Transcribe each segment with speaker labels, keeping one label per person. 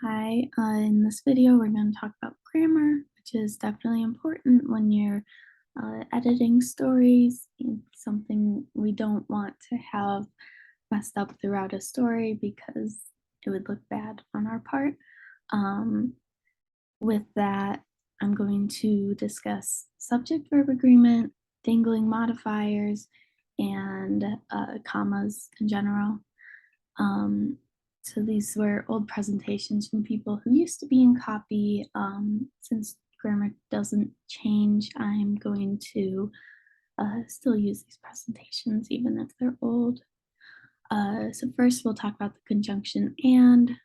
Speaker 1: Hi, in this video, we're going to talk about grammar, which is definitely important when you're editing stories. It's something we don't want to have messed up throughout a story because it would look bad on our part. Um, with that, I'm going to discuss subject verb agreement, dangling modifiers, and commas in general. Um, so these were old presentations from people who used to be in copy. Since grammar doesn't change, I'm going to still use these presentations even if they're old. So first we'll talk about the conjunction and.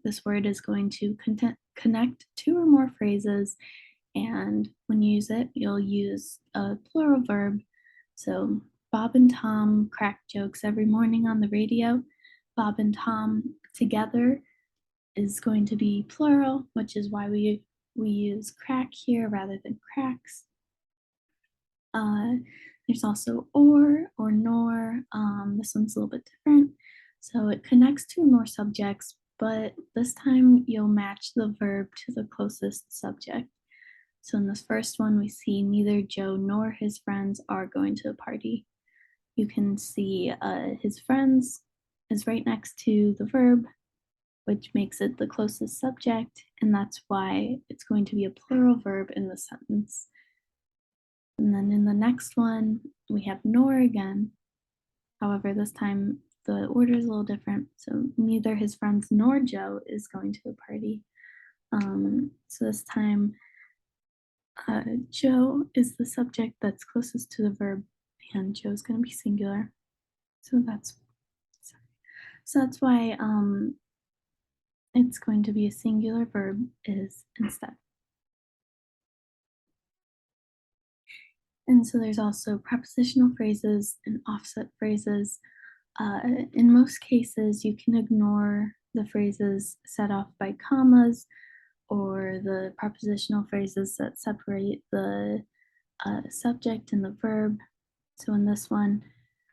Speaker 1: This word is going to connect two or more phrases, and when you use it, you'll use a plural verb. So Bob and Tom crack jokes every morning on the radio. Bob and Tom together is going to be plural, which is why we use crack here rather than cracks. Uh, there's also or nor. This one's a little bit different. So it connects two or more subjects, but this time you'll match the verb to the closest subject. So in this first one, we see neither Joe nor his friends are going to the party. You can see his friends is right next to the verb, which makes it the closest subject, and that's why it's going to be a plural verb in the sentence. And then in the next one, we have nor again. However, this time the order is a little different. So neither his friends nor Joe is going to the party. So this time, Joe is the subject that's closest to the verb, and Joe is going to be singular. So that's why it's going to be a singular verb is instead. And so there's also prepositional phrases and offset phrases. In most cases, you can ignore the phrases set off by commas or the prepositional phrases that separate the subject and the verb. So in this one,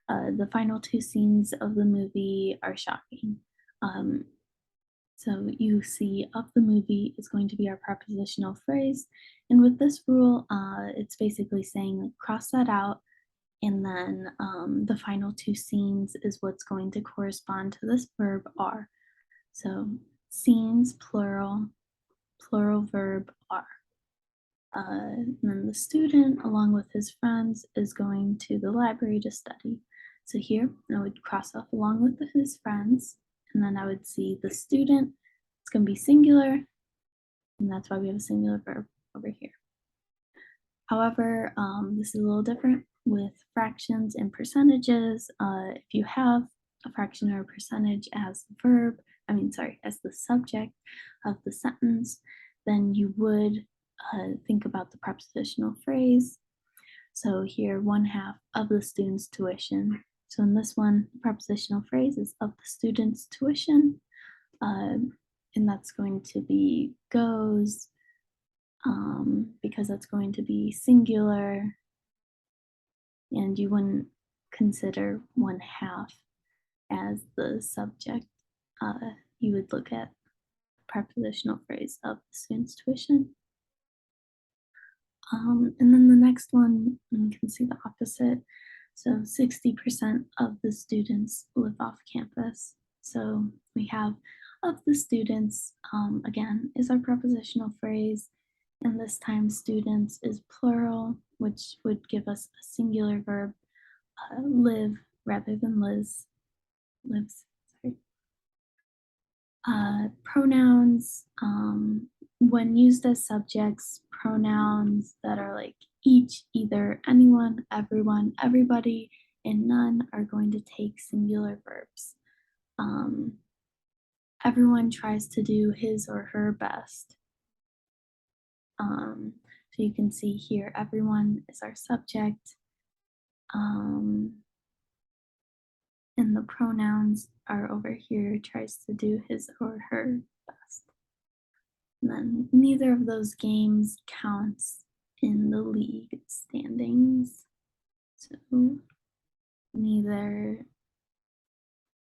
Speaker 1: the final two scenes of the movie are shocking. Um, so you see of the movie is going to be our prepositional phrase. And with this rule, it's basically saying like, cross that out, and then the final two scenes is what's going to correspond to this verb are. So scenes, plural, plural verb are. And then the student, along with his friends, is going to the library to study. So here I would cross off along with his friends, and then I would see the student. It's going to be singular, and that's why we have a singular verb over here. However, this is a little different with fractions and percentages. If you have a fraction or a percentage as the verb, as the subject of the sentence, then you would think about the prepositional phrase. So here, 1/2 of the student's tuition. So in this one, the prepositional phrase is of the student's tuition, and that's going to be goes, because that's going to be singular, and you wouldn't consider 1/2 as the subject. You would look at the prepositional phrase of the student's tuition. And then the next one, you can see the opposite. So 60% of the students live off campus. So we have of the students, again, is our prepositional phrase. And this time students is plural, which would give us a singular verb, live rather than lives. Sorry. Pronouns, when used as subjects, pronouns that are like each, either, anyone, everyone, everybody, and none are going to take singular verbs. Everyone tries to do his or her best. So you can see here, everyone is our subject. And the pronouns are over here, tries to do his or her best. And then neither of those games counts in the league standings. So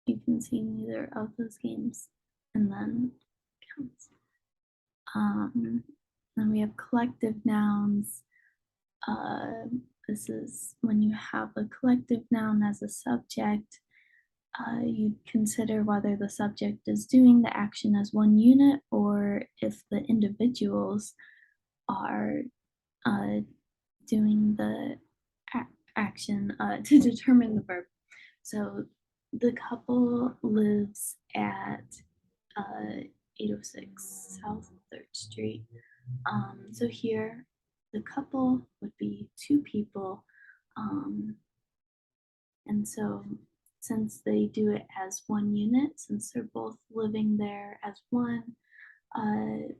Speaker 1: you can see neither of those games and then nouns. Um, then we have collective nouns. Uh, this is when you have a collective noun as a subject. You consider whether the subject is doing the action as one unit or if the individuals are uh, doing the action to determine the verb. So the couple lives at 806 South 3rd Street. So here, the couple would be two people. Um, and so, since they do it as one unit, since they're both living there as one, uh,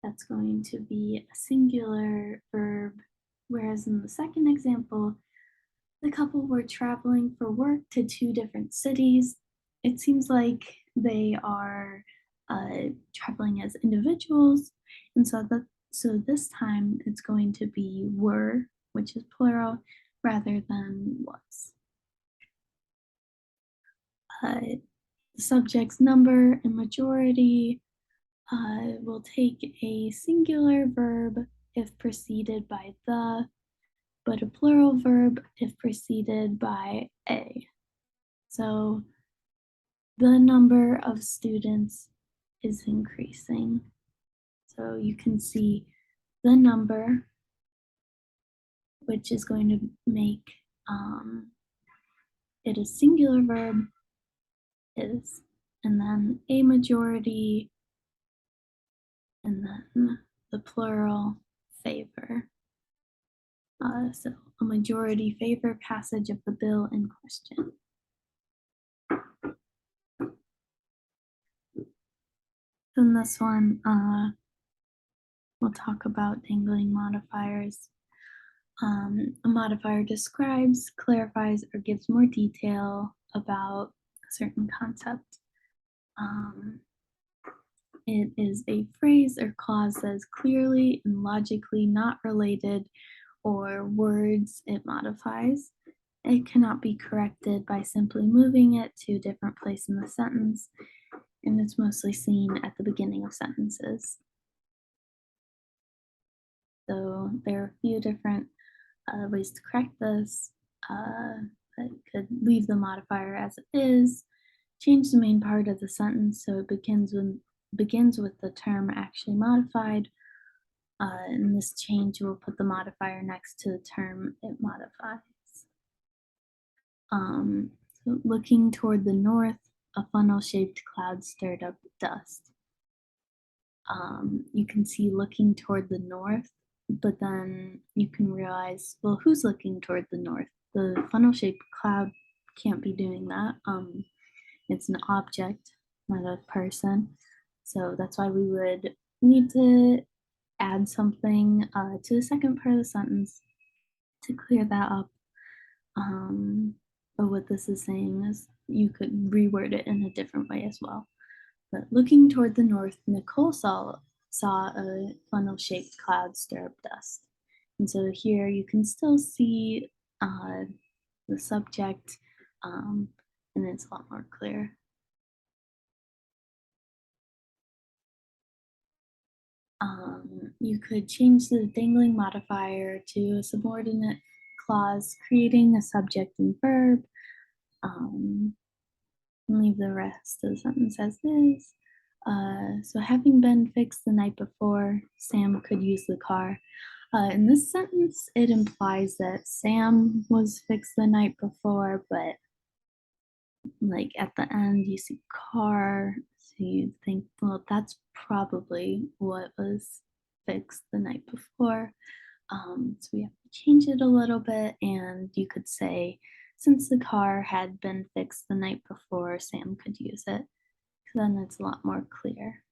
Speaker 1: that's going to be a singular verb. Whereas in the second example, the couple were traveling for work to two different cities. It seems like they are traveling as individuals, and so this time it's going to be were, which is plural, rather than was. The subject's number and majority will take a singular verb if preceded by the, but a plural verb if preceded by a. So the number of students is increasing. So you can see the number, which is going to make it a singular verb, is, and then a majority, and then the plural favor. So a majority favor passage of the bill in question. In this one, we'll talk about dangling modifiers. A modifier describes, clarifies, or gives more detail about a certain concept. It is a phrase or clause that is clearly and logically not related, or words it modifies. It cannot be corrected by simply moving it to a different place in the sentence, and it's mostly seen at the beginning of sentences. So there are a few different ways to correct this. I could leave the modifier as it is, change the main part of the sentence so it begins with the term actually modified. And this change will put the modifier next to the term it modifies. So looking toward the north, a funnel-shaped cloud stirred up dust. You can see looking toward the north, but then you can realize, well, who's looking toward the north? The funnel-shaped cloud can't be doing that. It's an object, not a person. So that's why we would need to add something to the second part of the sentence to clear that up. But what this is saying is you could reword it in a different way as well. But looking toward the north, Nicole saw a funnel-shaped cloud stir up dust. And so here you can still see the subject, and it's a lot more clear. You could change the dangling modifier to a subordinate clause, creating a subject and verb. And leave the rest of the sentence as is. So having been fixed the night before, Sam could use the car. In this sentence, it implies that Sam was fixed the night before, but like at the end, you see car, so you think, well, that's probably what was fixed the night before. So we have to change it a little bit, and you could say, since the car had been fixed the night before, Sam could use it. So then it's a lot more clear.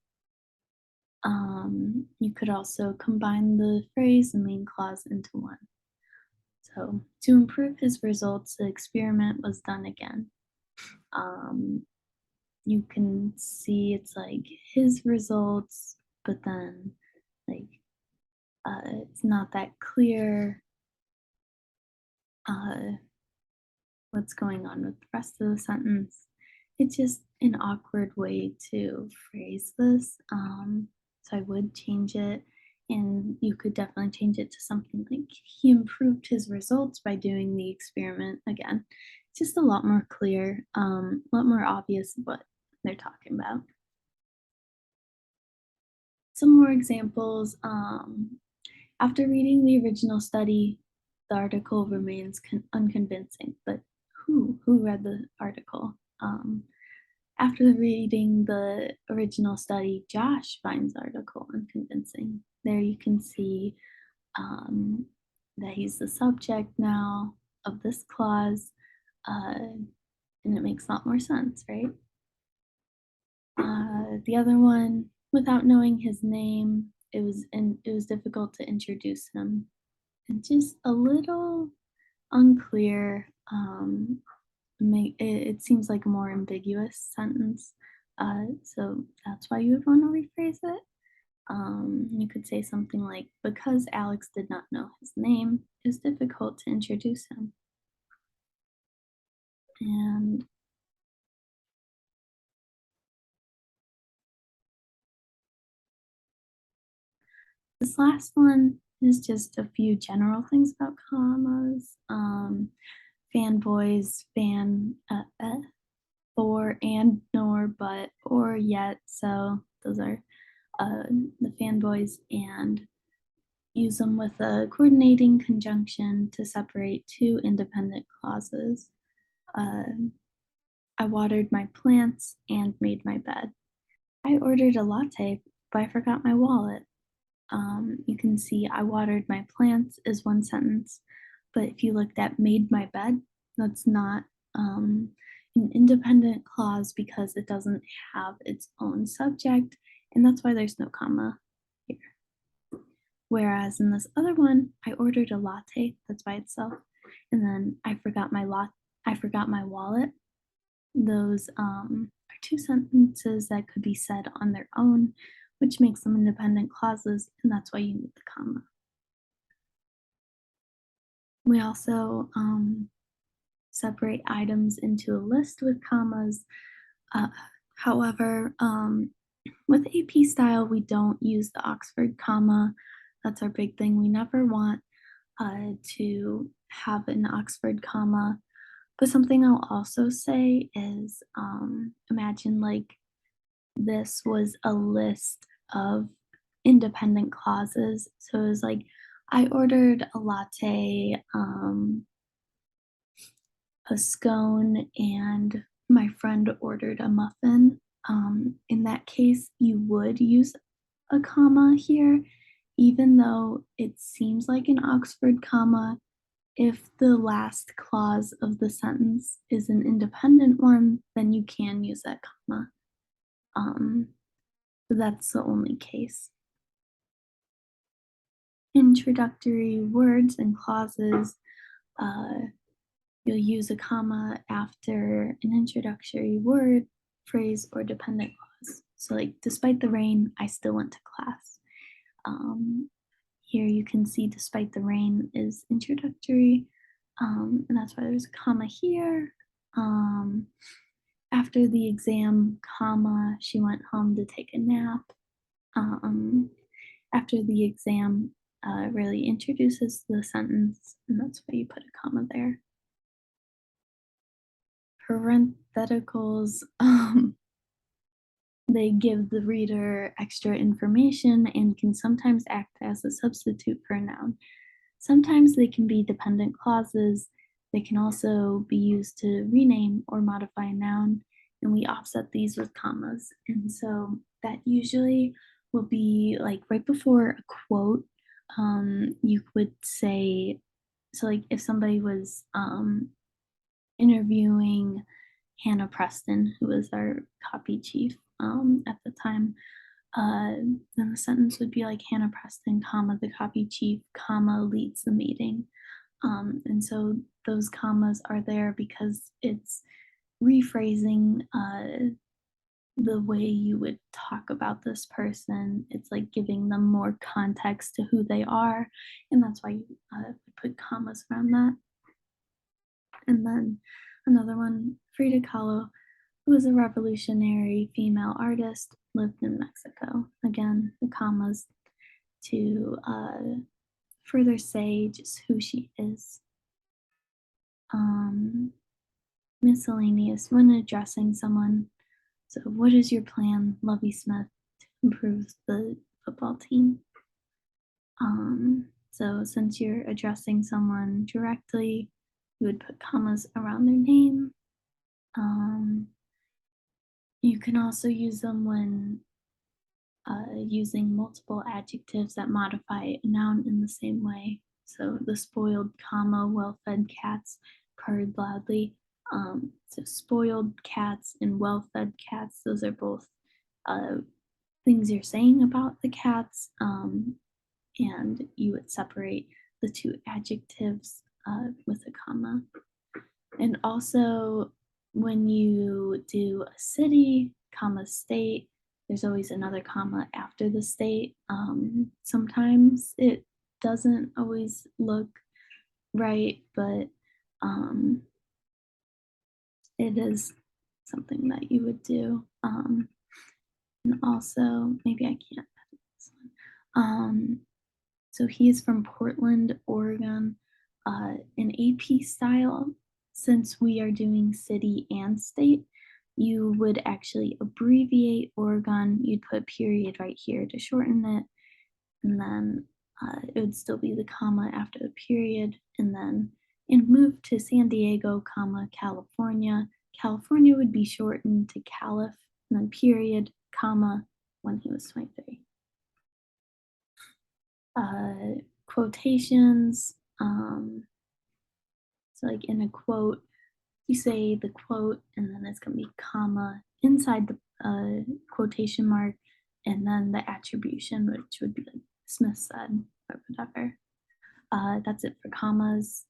Speaker 1: You could also combine the phrase and main clause into one. So to improve his results, the experiment was done again. You can see it's like his results, but then like it's not that clear uh, what's going on with the rest of the sentence. It's just an awkward way to phrase this. So I would change it, and you could definitely change it to something like he improved his results by doing the experiment again. It's just a lot more clear, a lot more obvious what they're talking about. Some more examples. After reading the original study, the article remains unconvincing. But who read the article? After reading the original study, Josh finds the article unconvincing. There you can see um, that he's the subject now of this clause, and it makes a lot more sense, right? The other one, without knowing his name, it was difficult to introduce him, and just a little unclear. It seems like a more ambiguous sentence, so that's why you would want to rephrase it. You could say something like, "Because Alex did not know his name, it's difficult to introduce him." And this last one is just a few general things about commas. Fanboys, for, and, nor, but, or, yet. So those are uh, the fanboys, and use them with a coordinating conjunction to separate two independent clauses. Uh, I watered my plants and made my bed. I ordered a latte, but I forgot my wallet. You can see I watered my plants is one sentence, but if you looked at made my bed, that's not an independent clause because it doesn't have its own subject, and that's why there's no comma here. Whereas in this other one, I ordered a latte, that's by itself, and then I forgot my wallet. Those are two sentences that could be said on their own, which makes them independent clauses, and that's why you need the comma. We also separate items into a list with commas. Uh, however, with AP style, we don't use the Oxford comma. That's our big thing. We never want to have an Oxford comma. But something I'll also say is imagine like this was a list of independent clauses. So it was like, I ordered a latte, a scone, and my friend ordered a muffin. In that case, you would use a comma here, even though it seems like an Oxford comma. If the last clause of the sentence is an independent one, then you can use that comma. Um, that's the only case. Introductory words and clauses, uh, you'll use a comma after an introductory word, phrase, or dependent clause. So, like, despite the rain, I still went to class. Um, Here you can see despite the rain is introductory, and that's why there's a comma here. Um, After the exam, comma, she went home to take a nap. Um, After the exam really introduces the sentence, and that's why you put a comma there. Parentheticals, they give the reader extra information and can sometimes act as a substitute for a noun. Sometimes they can be dependent clauses. They can also be used to rename or modify a noun, and we offset these with commas. And so that usually will be like right before a quote. You would say, so like if somebody was interviewing Hannah Preston, who was our copy chief at the time, uh, then the sentence would be like Hannah Preston, comma, the copy chief, comma, leads the meeting. And so those commas are there because it's rephrasing the way you would talk about this person. It's like giving them more context to who they are. And that's why you would put commas around that. And then another one, Frida Kahlo. who was a revolutionary female artist, lived in Mexico. Again, the commas to further say just who she is. Um, Miscellaneous when addressing someone. So, what is your plan, Lovey Smith, to improve the football team? So, since you're addressing someone directly, you would put commas around their name. Um, you can also use them when using multiple adjectives that modify a noun in the same way. So the spoiled, comma, well-fed cats purred loudly. So spoiled cats and well-fed cats, those are both uh, things you're saying about the cats, and you would separate the two adjectives with a comma. And also, when you do a city, comma, state, there's always another comma after the state. Sometimes it doesn't always look right, but um, it is something that you would do. And also, maybe I can't edit this one. So he is from Portland, Oregon. In AP style, since we are doing city and state, you would actually abbreviate Oregon. You'd put period right here to shorten it, and then it would still be the comma after the period, and then and move to San Diego, comma California. California would be shortened to Calif, and then period, comma when he was 23. uh, Quotations. So, like in a quote, you say the quote, and then it's going to be comma inside the quotation mark, and then the attribution, which would be like Smith said or whatever. That's it for commas.